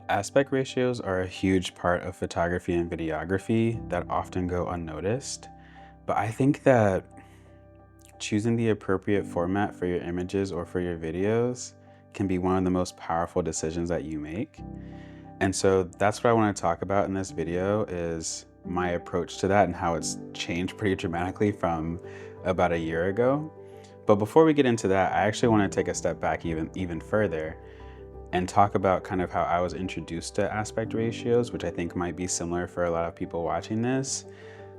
Aspect ratios are a huge part of photography and videography that often go unnoticed, but I think that choosing the appropriate format for your images or for your videos can be one of the most powerful decisions that you make. And so that's what I want to talk about in this video is my approach to that and how it's changed pretty dramatically from about a year ago. But before we get into that, I actually want to take a step back even further and talk about kind of how I was introduced to aspect ratios, which I think might be similar for a lot of people watching this.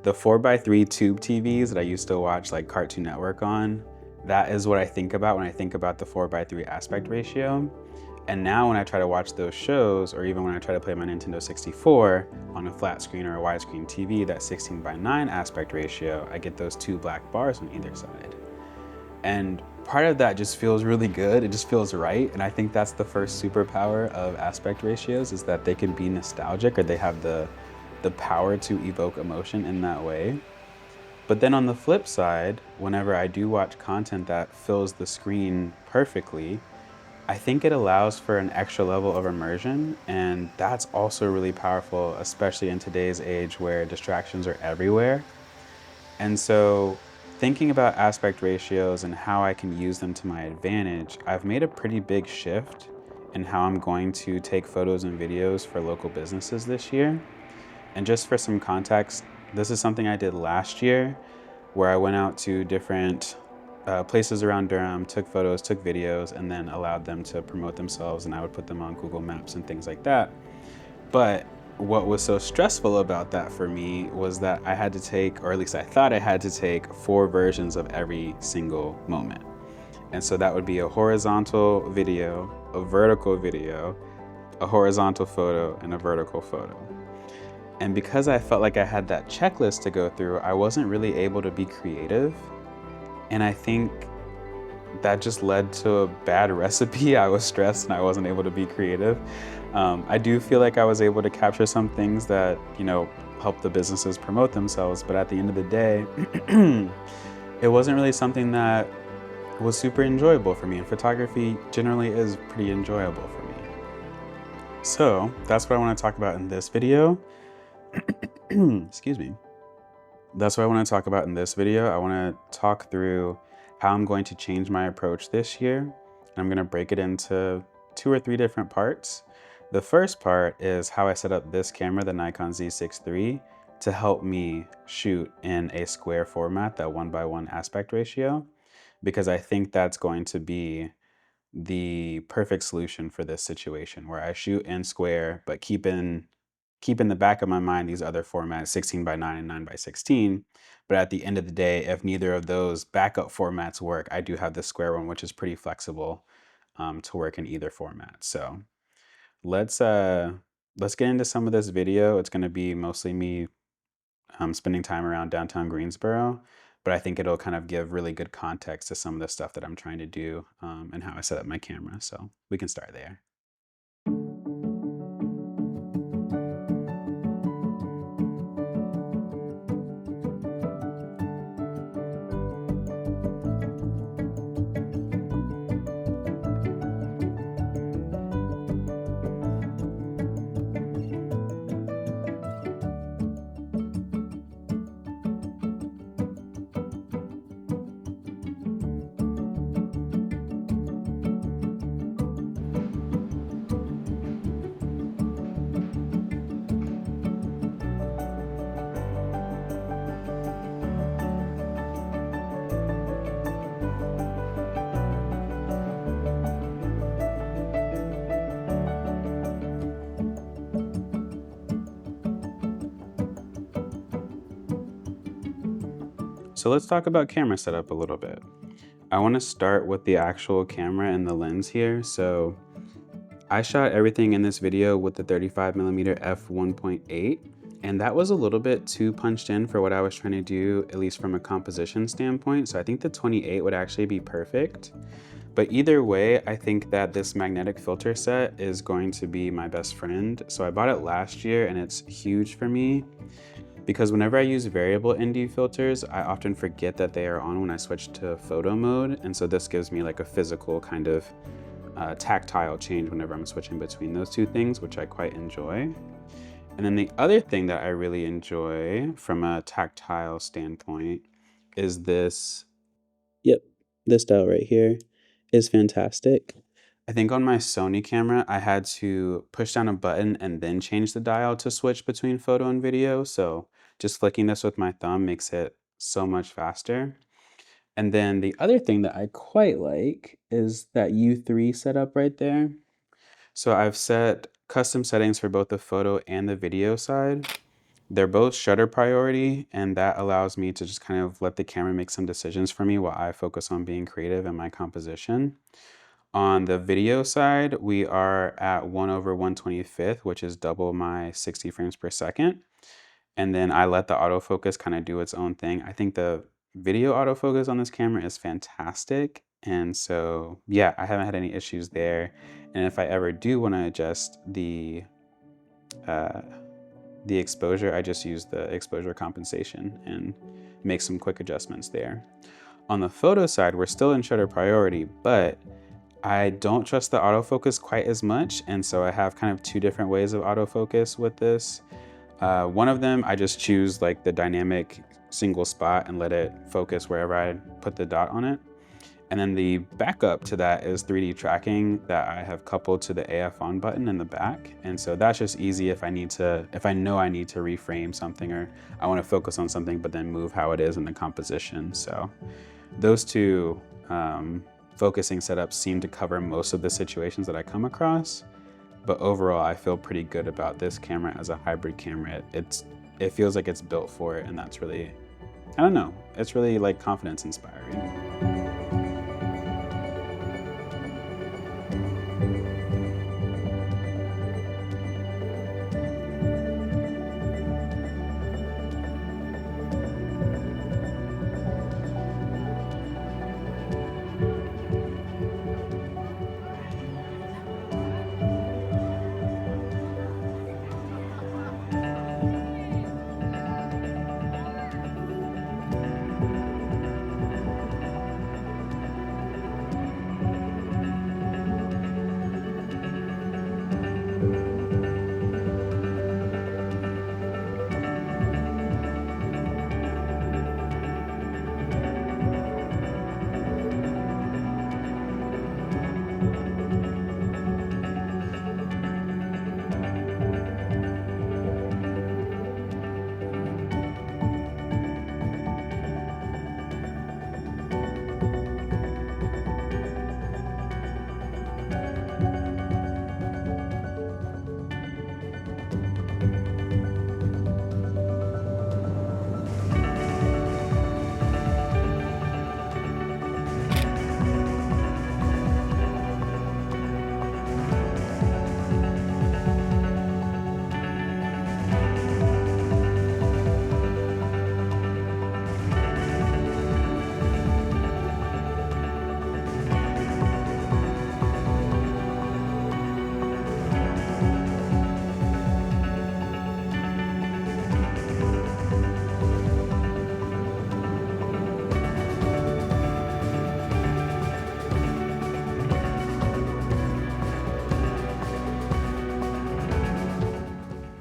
The 4:3 tube TVs that I used to watch like Cartoon Network on, that is what I think about when I think about the 4:3 aspect ratio. And now when I try to watch those shows, or even when I try to play my Nintendo 64 on a flat screen or a widescreen TV, that 16:9 aspect ratio, I get those two black bars on either side. And part of that just feels really good. It just feels right. And I think that's the first superpower of aspect ratios, is that they can be nostalgic, or they have the power to evoke emotion in that way. But then on the flip side, whenever I do watch content that fills the screen perfectly, I think it allows for an extra level of immersion. And that's also really powerful, especially in today's age where distractions are everywhere. And so thinking about aspect ratios and how I can use them to my advantage, I've made a pretty big shift in how I'm going to take photos and videos for local businesses this year. And just for some context, this is something I did last year where I went out to different places around Durham, took photos, took videos, and then allowed them to promote themselves, and I would put them on Google Maps and things like that. But what was so stressful about that for me was that I had to take, or at least I thought I had to take, 4 versions of every single moment. And so that would be a horizontal video, a vertical video, a horizontal photo, and a vertical photo. And because I felt like I had that checklist to go through, I wasn't really able to be creative. And I think that just led to a bad recipe. I was stressed and I wasn't able to be creative. I do feel like I was able to capture some things that, help the businesses promote themselves. But at the end of the day, it wasn't really something that was super enjoyable for me. And photography generally is pretty enjoyable for me. So that's what I want to talk about in this video. Excuse me. That's what I want to talk about in this video. I want to talk through how I'm going to change my approach this year. And I'm going to break it into 2 or 3 different parts. The first part is how I set up this camera, the Nikon Z6 III, to help me shoot in a square format, that 1:1 aspect ratio, because I think that's going to be the perfect solution for this situation, where I shoot in square, but keep in the back of my mind these other formats, 16:9 and 9:16. But at the end of the day, if neither of those backup formats work, I do have the square one, which is pretty flexible to work in either format. So let's get into some of this video. It's going to be mostly me spending time around downtown Greensboro, but I think it'll kind of give really good context to some of the stuff that I'm trying to do and how I set up my camera. So we can start there. So let's talk about camera setup a little bit. I want to start with the actual camera and the lens here. So I shot everything in this video with the 35mm f1.8, and that was a little bit too punched in for what I was trying to do, at least from a composition standpoint. So I think the 28 would actually be perfect. But either way, I think that this magnetic filter set is going to be my best friend. So I bought it last year and it's huge for me, because whenever I use variable ND filters, I often forget that they are on when I switch to photo mode. And so this gives me like a physical kind of tactile change whenever I'm switching between those two things, which I quite enjoy. And then the other thing that I really enjoy from a tactile standpoint is this. Yep, this dial right here is fantastic. I think on my Sony camera, I had to push down a button and then change the dial to switch between photo and video. So just flicking this with my thumb makes it so much faster. And then the other thing that I quite like is that U3 setup right there. So I've set custom settings for both the photo and the video side. They're both shutter priority, and that allows me to just kind of let the camera make some decisions for me while I focus on being creative in my composition. On the video side, we are at 1/125th, which is double my 60 frames per second. And then I let the autofocus kind of do its own thing. I think the video autofocus on this camera is fantastic. And so, yeah, I haven't had any issues there. And if I ever do want to adjust uh, the exposure, I just use the exposure compensation and make some quick adjustments there. On the photo side, we're still in shutter priority, but I don't trust the autofocus quite as much. And so I have kind of two different ways of autofocus with this. One of them, I just choose like the dynamic single spot and let it focus wherever I put the dot on it. And then the backup to that is 3D tracking that I have coupled to the AF on button in the back. And so that's just easy if I know I need to reframe something or I want to focus on something, but then move how it is in the composition. So those two focusing setups seem to cover most of the situations that I come across. But overall, I feel pretty good about this camera as a hybrid camera. It feels like it's built for it, and that's really, I don't know, it's really like confidence inspiring.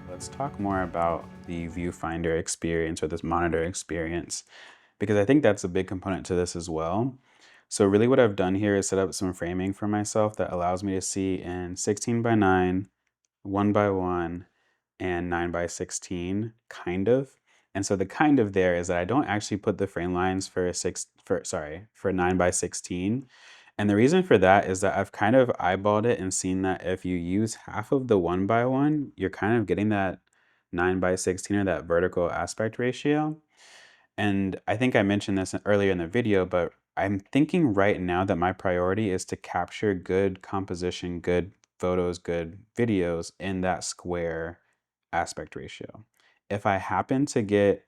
Let's talk more about the viewfinder experience or this monitor experience, because I think that's a big component to this as well. So really what I've done here is set up some framing for myself that allows me to see in 16:9, 1:1, and 9:16, kind of. And so the kind of there is that I don't actually put the frame lines for 9:16. And the reason for that is that I've kind of eyeballed it and seen that if you use half of the 1:1, you're kind of getting that 9:16 or that vertical aspect ratio. And I think I mentioned this earlier in the video, but I'm thinking right now that my priority is to capture good composition, good photos, good videos in that square aspect ratio. If I happen to get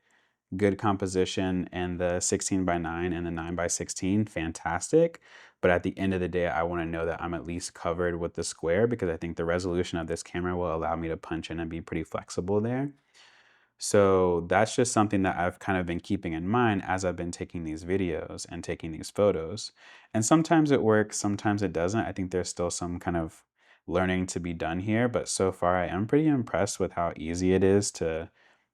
good composition in the 16:9 and the 9:16, fantastic. But at the end of the day, I want to know that I'm at least covered with the square, because I think the resolution of this camera will allow me to punch in and be pretty flexible there. So that's just something that I've kind of been keeping in mind as I've been taking these videos and taking these photos. And sometimes it works, sometimes it doesn't. I think there's still some kind of learning to be done here, but so far I am pretty impressed with how easy it is to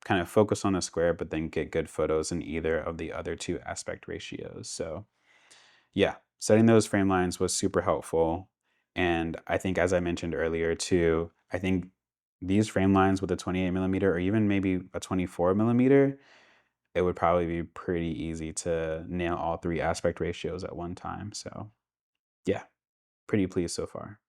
kind of focus on a square, but then get good photos in either of the other two aspect ratios. So yeah, setting those frame lines was super helpful. And I think, as I mentioned earlier, too, I think these frame lines with a 28 millimeter or even maybe a 24 millimeter, it would probably be pretty easy to nail all three aspect ratios at one time. So, yeah, pretty pleased so far.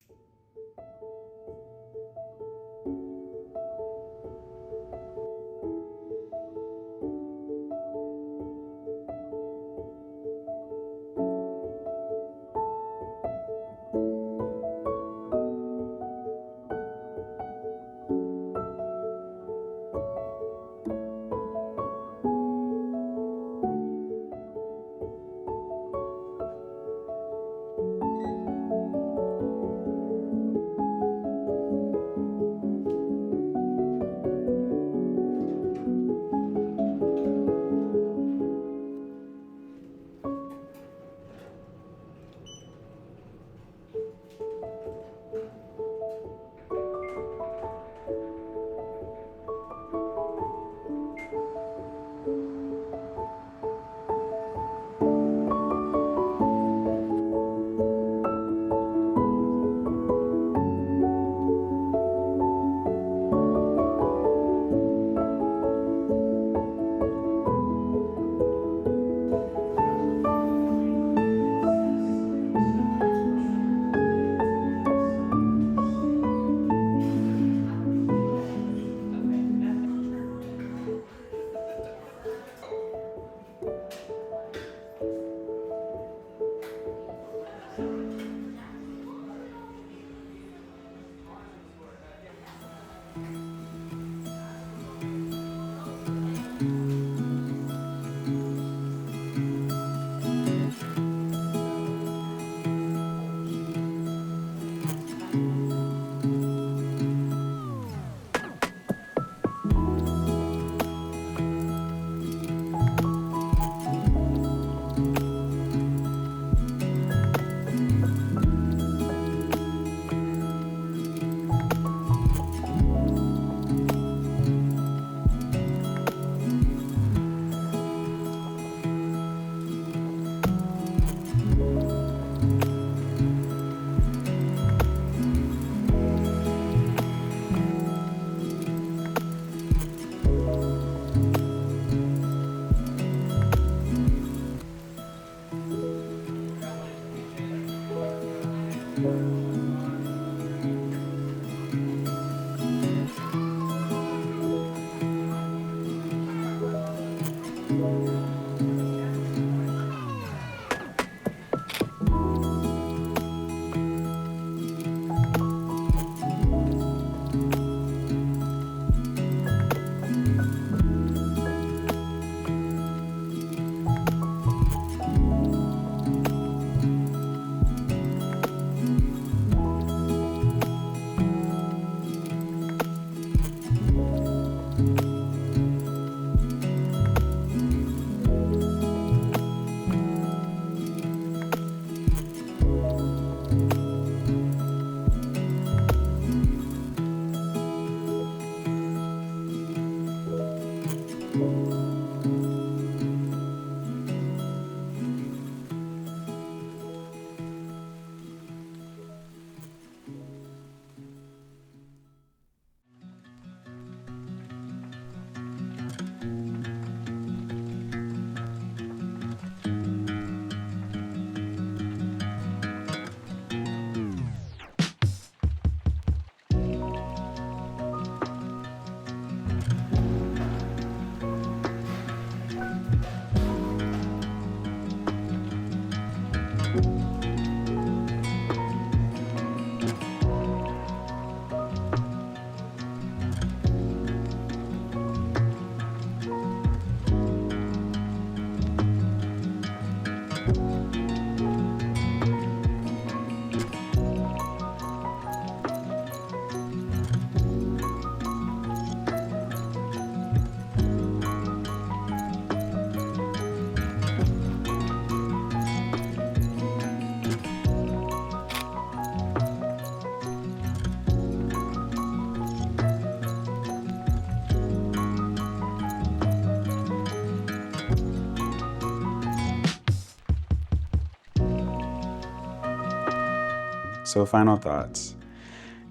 So final thoughts.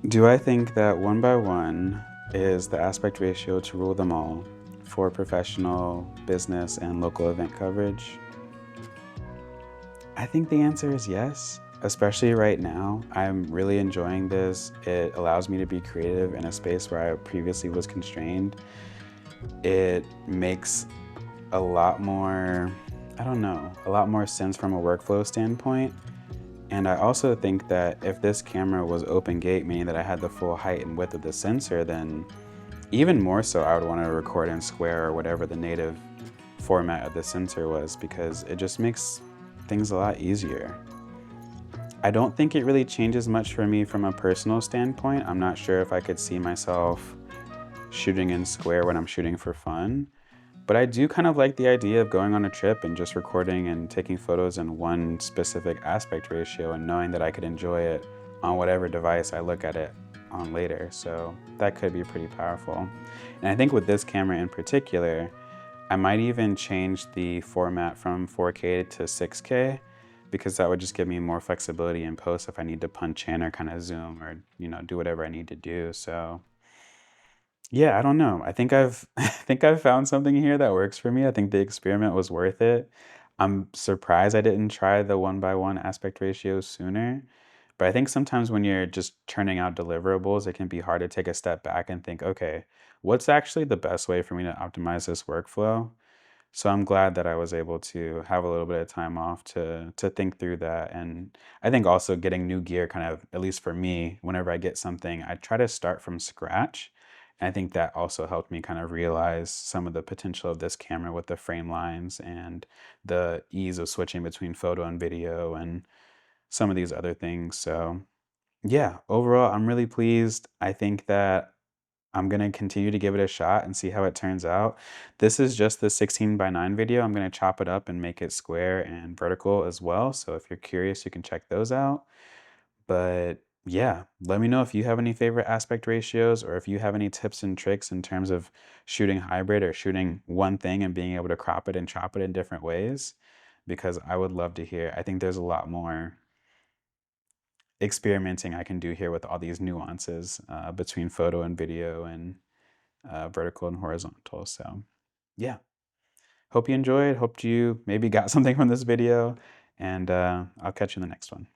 Do I think that 1:1 is the aspect ratio to rule them all for professional, business, and local event coverage? I think the answer is yes, especially right now. I'm really enjoying this. It allows me to be creative in a space where I previously was constrained. It makes a lot more, I don't know, a lot more sense from a workflow standpoint. And I also think that if this camera was open gate, meaning that I had the full height and width of the sensor, then even more so I would want to record in square or whatever the native format of the sensor was, because it just makes things a lot easier. I don't think it really changes much for me from a personal standpoint. I'm not sure if I could see myself shooting in square when I'm shooting for fun. But I do kind of like the idea of going on a trip and just recording and taking photos in one specific aspect ratio and knowing that I could enjoy it on whatever device I look at it on later. So that could be pretty powerful. And I think with this camera in particular, I might even change the format from 4K to 6K, because that would just give me more flexibility in post if I need to punch in or kind of zoom or, do whatever I need to do. So yeah, I don't know. I think I've I think I've found something here that works for me. I think the experiment was worth it. I'm surprised I didn't try the 1:1 aspect ratio sooner. But I think sometimes when you're just churning out deliverables, it can be hard to take a step back and think, okay, what's actually the best way for me to optimize this workflow? So I'm glad that I was able to have a little bit of time off to think through that. And I think also getting new gear kind of, at least for me, whenever I get something, I try to start from scratch. And I think that also helped me kind of realize some of the potential of this camera with the frame lines and the ease of switching between photo and video and some of these other things. So yeah, overall, I'm really pleased. I think that I'm gonna continue to give it a shot and see how it turns out. This is just the 16:9 video. I'm gonna chop it up and make it square and vertical as well. So if you're curious, you can check those out. But yeah, let me know if you have any favorite aspect ratios or if you have any tips and tricks in terms of shooting hybrid or shooting one thing and being able to crop it and chop it in different ways, because I would love to hear. I think there's a lot more experimenting I can do here with all these nuances between photo and video and vertical and horizontal. So yeah, hope you enjoyed. Hope you maybe got something from this video, and I'll catch you in the next one.